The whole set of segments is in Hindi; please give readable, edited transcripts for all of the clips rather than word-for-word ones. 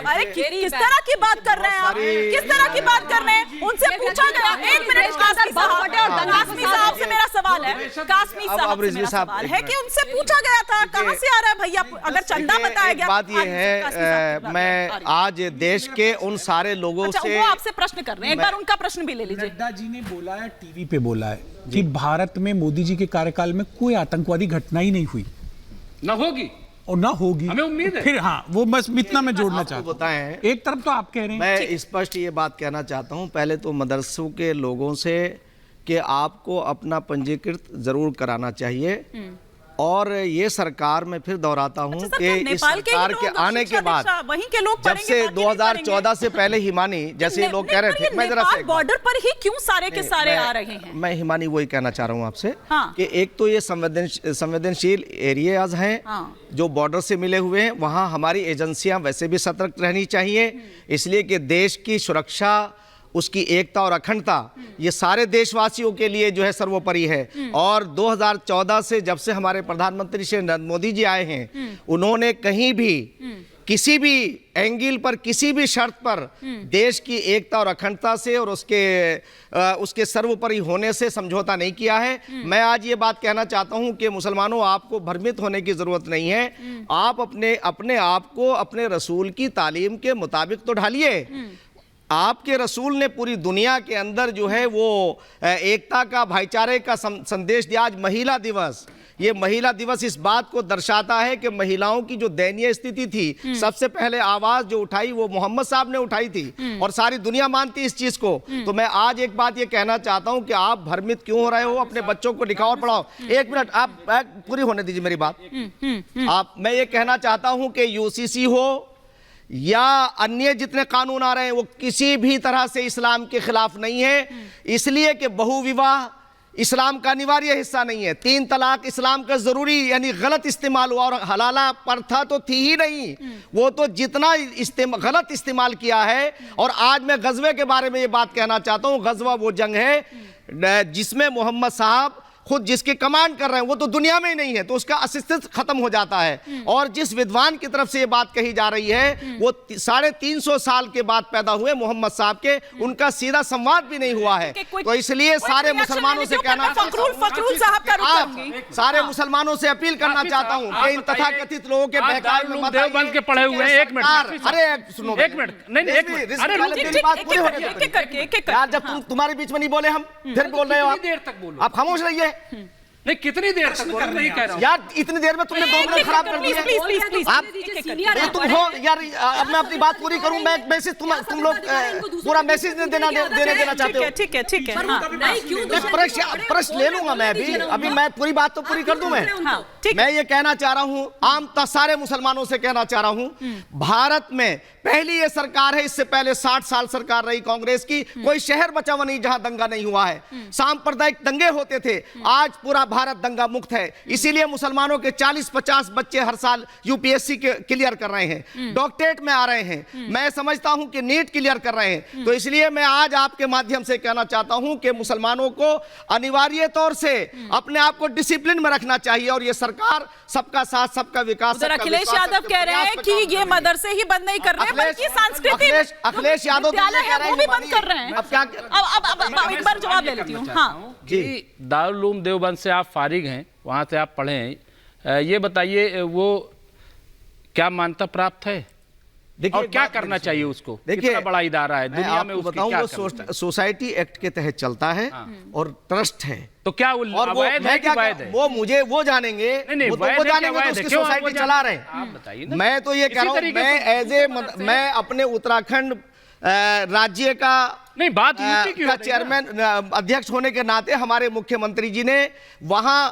अरे किस तरह की बात कर रहे हैं आप? किस तरह की बात कर रहे हैं? उनसे पूछा गया, एक मिनट, कासमी साहब से मेरा सवाल है, कासमी साहब से मेरा सवाल है कि उनसे पूछा गया था कहां से आ रहा है भैया, अगर चंदा बताया गया। बात ये है, मैं आज देश के उन सारे लोगों से वो आपसे प्रश्न कर रहे हैं, एक बार उनका प्रश्न भी ले लीजिए। नड्डा जी ने बोला है, टीवी पे बोला है कि भारत में मोदी जी के कार्यकाल में कोई आतंकवादी घटना ही नहीं हुई, ना होगी और ना होगी, हमें उम्मीद है। फिर हाँ, वो बस इतना मैं जोड़ना चाहता हूं। बताएं, एक तरफ तो आप कह रहे हैं, मैं स्पष्ट ये बात कहना चाहता हूं, पहले तो मदरसों के लोगों से कि आपको अपना पंजीकृत जरूर कराना चाहिए, और ये सरकार में फिर दोहराता हूं कि इस सरकार के आने के बाद वहीं के लोग जब से 2014 से पहले हिमानी जैसे लोग कह रहे थे, मैं जरा से बॉर्डर पर ही क्यों सारे के सारे आ रहे हैं? मैं हिमानी वही कहना चाह रहा हूं आपसे हाँ। कि एक तो ये संवेदनशील एरियाज हैं जो बॉर्डर से मिले हुए हैं, वहां हमारी एजेंसियां वैसे भी सतर्क रहनी चाहिए, इसलिए कि देश की सुरक्षा, उसकी एकता और अखंडता ये सारे देशवासियों के लिए जो है सर्वोपरि है। और 2014 से जब से हमारे प्रधानमंत्री श्री नरेंद्र मोदी जी आए हैं, उन्होंने कहीं भी किसी भी एंगल पर, किसी भी शर्त पर देश की एकता और अखंडता से और उसके सर्वोपरि होने से समझौता नहीं किया है। मैं आज ये बात कहना चाहता हूं कि मुसलमानों, आपको भ्रमित होने की जरूरत नहीं है, आप अपने आप को अपने रसूल की तालीम के मुताबिक तो ढालिए। आपके रसूल ने पूरी दुनिया के अंदर जो है वो एकता का, भाईचारे का संदेश दिया। आज महिला दिवस, ये महिला दिवस इस बात को दर्शाता है कि महिलाओं की जो दयनीय स्थिति थी, सबसे पहले आवाज जो उठाई वो मोहम्मद साहब ने उठाई थी, और सारी दुनिया मानती इस चीज को। तो मैं आज एक बात ये कहना चाहता हूं कि आप भ्रमित क्यों हो रहे हो, अपने बच्चों को लिखाओ और पढ़ाओ। एक मिनट, आप पूरी होने दीजिए मेरी बात। मैं ये कहना चाहता हूं कि यूसीसी हो या अन्य जितने कानून आ रहे हैं, वो किसी भी तरह से इस्लाम के खिलाफ नहीं है, इसलिए कि बहुविवाह इस्लाम का अनिवार्य हिस्सा नहीं है। 3 तलाक इस्लाम का जरूरी यानी गलत इस्तेमाल हुआ, और हलाला प्रथा तो थी ही नहीं, वो तो जितना गलत इस्तेमाल किया है। और आज मैं गजवे के बारे में ये बात कहना चाहता हूँ, गजवा वो जंग है जिसमें मोहम्मद साहब खुद जिसकी कमांड कर रहे हैं वो तो दुनिया में ही नहीं है, तो उसका अस्तित्व खत्म हो जाता है। और जिस विद्वान की तरफ से ये बात कही जा रही है वो 350 साल के बाद पैदा हुए मोहम्मद साहब के, उनका सीधा संवाद भी नहीं हुआ है। तो इसलिए सारे मुसलमानों से कहना, सारे मुसलमानों से अपील करना चाहता हूँ कि इन तथाकथित लोगों के बहकावे में मत आइए। के पढ़े हुए हैं। एक मिनट, अरे सुनो, एक मिनट, नहीं एक मिनट, यार, जब तुम्हारे बीच में नहीं बोले हम, फिर बोल रहे हो आप, देर तक बोलो, आप खामोश रहिए। नहीं, कितनी देर तक बोल रहे हैं? कह रहा हूं यार, इतनी देर में तुमने 2 मिनट खराब कर दिए। आप तुम हो यार, अब मैं अपनी बात पूरी करूं, मैं मैसेज तुम लोग पूरा मैसेज देना चाहते हो। ठीक है, प्रश्न ले लूंगा मैं अभी मैं पूरी बात तो पूरी कर दूं। मैं ये कहना चाह रहा हूं, आम सारे मुसलमानों से कहना चाह रहा हूं, भारत में पहली ये सरकार है, इससे पहले 60 साल सरकार रही कांग्रेस की, कोई शहर बचा हुआ नहीं जहां दंगा नहीं हुआ है। सांप्रदायिक दंगे होते थे, आज पूरा भारत दंगा मुक्त है। इसीलिए मुसलमानों के 40-50 बच्चे हर साल यूपीएससी के क्लियर कर रहे हैं, डॉक्टरेट में आ रहे हैं, मैं समझता हूं कि नीट क्लियर कर रहे हैं। तो इसलिए मैं आज आपके माध्यम से कहना चाहता हूं कि मुसलमानों को अनिवार्य तौर से अपने आप को डिसिप्लिन में रखना चाहिए, और ये सरकार सबका साथ, सबका विकास। अखिलेश यादव कह रहे हैं कि ये मदरसे ही बंद नहीं कर रहे हैं, बल्कि सांस्कृतिक अखिलेश यादव वो भी बंद कर रहे हैं। अब क्या, अब एक बार जवाब ले लेती हूँ। हाँ जी, दारुल उलूम देवबंद से आप फारिग हैं, वहाँ से आप पढ़े हैं, ये बताइए वो क्या मान्यता प्राप्त है और क्या करना चाहिए उसको? कितना बड़ा इदारा है दुनिया में, उसकी क्या करना? वो सोसाइटी एक्ट के तहत चलता है और ट्रस्ट है, तो क्या वो अवैध है कि वैध है? वो मुझे वो जानेंगे, वो जानेंगे तो उसकी सोसाइटी चला रहे हैं। आप बताइए। मैं तो ये कह रहा हूँ, मैं अपने उत्तराखंड राज्य का नहीं बात का चेयरमैन अध्यक्ष होने के नाते हमारे मुख्यमंत्री जी ने वहां,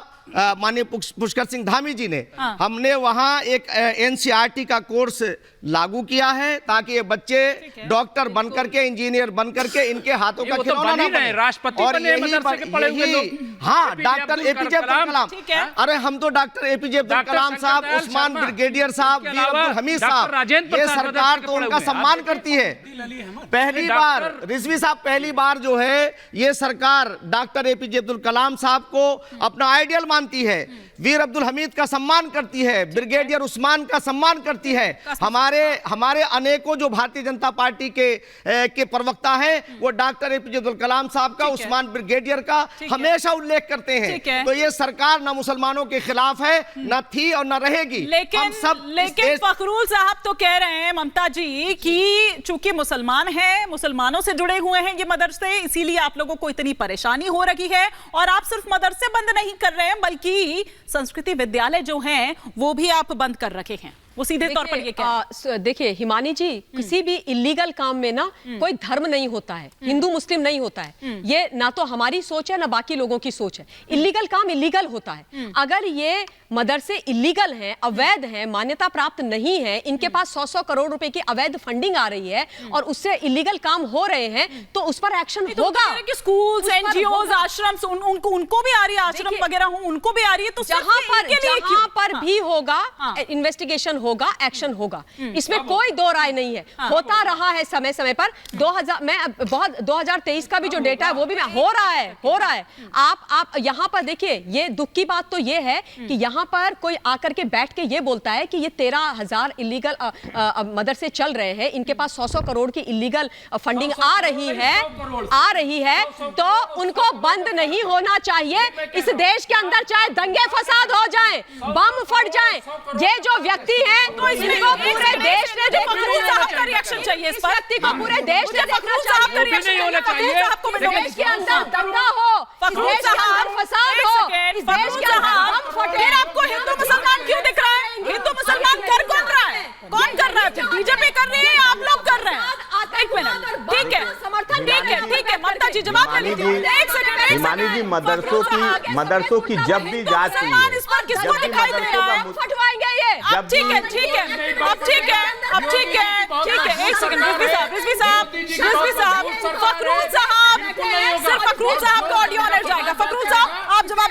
माननीय पुष्कर सिंह धामी जी ने, हमने वहां एक एनसीईआरटी का कोर्स लागू किया है, ताकि ये बच्चे डॉक्टर बनकर के, इंजीनियर बनकर के इनके हाथों का खिलौना ना बने। राष्ट्रपति और बने मदरसे के पढ़े हुए लोग। हाँ, डॉक्टर एपीजे अब्दुल कलाम, अरे हम तो डॉक्टर एपीजे अब्दुल कलाम साहब, उस्मान ब्रिगेडियर साहब, वीर अब्दुल हमीद साहब, ये सरकार तो उनका सम्मान करती है। पहली बार रिजवी रिजवी साहब, पहली बार जो है ये सरकार डॉक्टर एपीजे अब्दुल कलाम साहब को अपना आइडियल मानती है, वीर अब्दुल हमीद का सम्मान करती है, ब्रिगेडियर उस्मान का सम्मान करती है। हमारे अनेकों जो भारतीय जनता पार्टी के प्रवक्ता हैं वो डॉक्टर एपीजे अब्दुल कलाम साहब का, उस्मान ब्रिगेडियर का हमेशा उल्लेख करते हैं। तो ये सरकार न मुसलमानों के खिलाफ है, न थी और न रहेगी। लेकिन फखरुल साहब तो कह रहे हैं ममता जी कि चूंकि मुसलमान हैं, मुसलमानों से जुड़े हुए हैं ये मदरसे, इसीलिए आप लोगों को इतनी परेशानी हो रही है। और आप सिर्फ मदरसे बंद नहीं कर रहे हैं बल्कि संस्कृति विद्यालय जो हैं वो भी आप बंद कर रखे हैं। वो सीधे तौर पर ये कह देखिए हिमानी जी, किसी भी इलीगल काम में ना कोई धर्म नहीं होता है, हिंदू मुस्लिम नहीं होता है। ये ना तो हमारी सोच है ना बाकी लोगों की सोच है। इलीगल काम इलीगल होता है। अगर ये मदरसे इलीगल हैं, अवैध हैं, मान्यता प्राप्त नहीं है, इनके पास 100-100 करोड़ रुपए की अवैध फंडिंग आ रही है और उससे इलीगल काम हो रहे हैं, तो उस पर एक्शन होगा। स्कूल्स, एनजीओज, आश्रम उनको भी आ रही है, आश्रम वगैरह उनको भी आ रही है। तो जहां पर भी होगा इन्वेस्टिगेशन होगा, एक्शन होगा, इसमें कोई दो राय नहीं है। होता रहा है समय समय पर। 2023 का भी जो डेटा है वो भी हो रहा है। आप यहाँ पर देखिए, ये दुख की बात तो ये है कि यहाँ पर कोई आकर के बैठ के ये बोलता है कि ये 13,000 इलीगल मदरसे चल रहे हैं, इनके पास 100-100 करोड़ की इलीगल फंडिंग आ रही है, तो उनको बंद नहीं होना चाहिए। इस देश के अंदर चाहे दंगे फसाद हो जाए, बम फट जाए, ये जो व्यक्ति है तो इनको पूरे देश ने फखरुल साहब का रिएक्शन चाहिए। इस व्यक्ति को पूरे देश ने फखरुल साहब का रिएक्शन नहीं होना चाहिए। देश के अंदर दंगा हो, फखरुल साहब फसाद हो, इस देश के अंदर बम फटे। फिर आपको हिंदू मुसलमान क्यों दिख रहा है? हिंदू मुसलमान कर कौन रहा है? कौन कर रहा है? बीजेपी कर रही है या आप लोग कर रहे हैं? एक मिनट, ठीक है ममता जी जवाब दे दीजिए। एक सेकंड हिमानी जी, मदरसों की जब भी जांच की है, इस पर किसको दिखाई दे रहा है? फटवाएंगे ये। अब ठीक है एक सेकंड, रिजवी साहब फखरुल साहब का ऑडियो ऑनर जाएगा। फखरुल साहब आप जवाब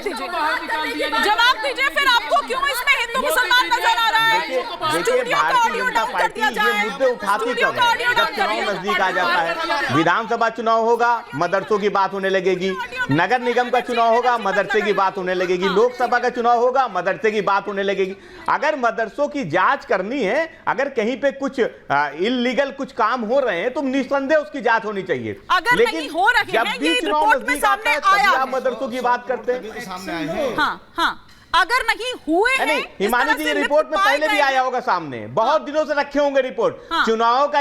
दीजिए फिर आपको क्यों इसमें हिंदू मुसलमान नजर आ रहा है? देखिए, भारतीय जनता पार्टी ये मुद्दे उठाती कब है? जब चुनाव नजदीक आ जाता है। विधानसभा चुनाव होगा, मदरसों की बात होने लगेगी। नगर निगम का चुनाव होगा, मदरसे की बात होने लगेगी। लोकसभा का चुनाव होगा, मदरसे की बात होने लगेगी। अगर मदरसों की जांच करनी है, अगर कहीं पे कुछ इल्लीगल कुछ काम हो रहे हैं तो निस्संदेह उसकी जांच होनी चाहिए। लेकिन हो रहे जब भी चुनाव नजदीक आता है तभी आप मदरसों की बात करते हैं। सामने आए हैं। हाँ, अगर नहीं हुए हैं, नहीं, हिमानी जी, रिपोर्ट में पहले भी आया होगा सामने, बहुत दिनों से रखे होंगे रिपोर्ट। चुनाव का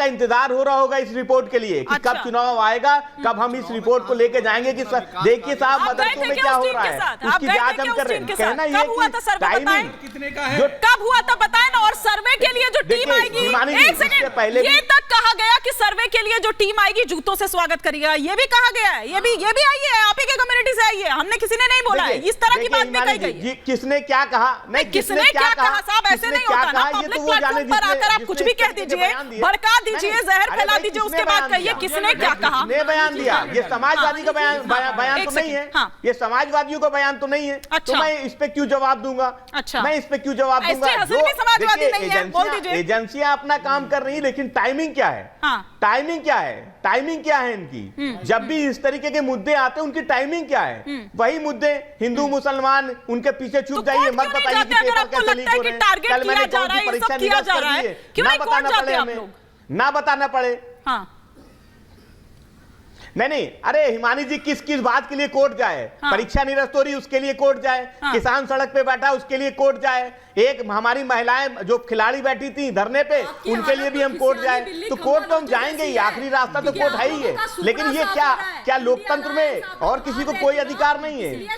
इंतजार हो रहा होगा इस रिपोर्ट के लिए कि कब चुनाव आएगा, कब हम इस रिपोर्ट को लेके जाएंगे कि देखिए साहब मदरसों में क्या हो रहा है, उसकी जांच हम कर रहे हैं। कहना ये टाइमिंग कब हुआ था बताएं ना। और सर्वे के लिए जो टीम आएगी, एक सेकंड, पहले ये तक कहा गया कि सर्वे के लिए जो टीम आएगी जूतों से स्वागत करेगा, ये भी कहा गया है। ये भी आई है, आप ही के कम्युनिटी से आई है, हमने किसी ने नहीं बोला है। इस तरह की बात भी कही गई। किसने क्या कहा? नहीं, किसने क्या कहा साहब, ऐसे नहीं होता ना। पब्लिक प्लेटफॉर्म पर आकर आप कुछ भी कह दीजिए, भड़का दीजिए, जहर फैला दीजिए, उसके बाद कहिए किसने क्या कहा। ने बयान दिया, ये समाजवादी का बयान तो नहीं है, ये समाजवादियों का बयान तो नहीं है। तो मैं इस पे क्यों जवाब दूंगा? मैं इस पे क्यों जवाब दूंगा? एजेंसियां अपना काम कर रही है, लेकिन टाइमिंग क्या है? टाइमिंग क्या है इनकी? जब भी इस तरीके के मुद्दे आते हैं उनकी टाइमिंग क्या है? वही मुद्दे हिंदू मुसलमान उनके पीछे छुप जाइए, मत बताइए कि पेपर कैसे लीक हो रहे हैं, कल मैंने कौन सी परीक्षा निरस्त कर दी है, ना बताना पड़े हमें, ना बताना पड़े। नहीं, अरे हिमानी जी, किस बात के लिए कोर्ट जाए? परीक्षा निरस्त हो रही उसके लिए कोर्ट जाए, किसान सड़क पे बैठा उसके लिए कोर्ट जाए, एक हमारी महिलाएं जो खिलाड़ी बैठी थी धरने पे उनके लिए भी हम कोर्ट जाए। तो कोर्ट तो हम जाएंगे ही, आखिरी रास्ता तो कोर्ट है ही है। लेकिन ये क्या लोकतंत्र में और किसी को कोई अधिकार नहीं है?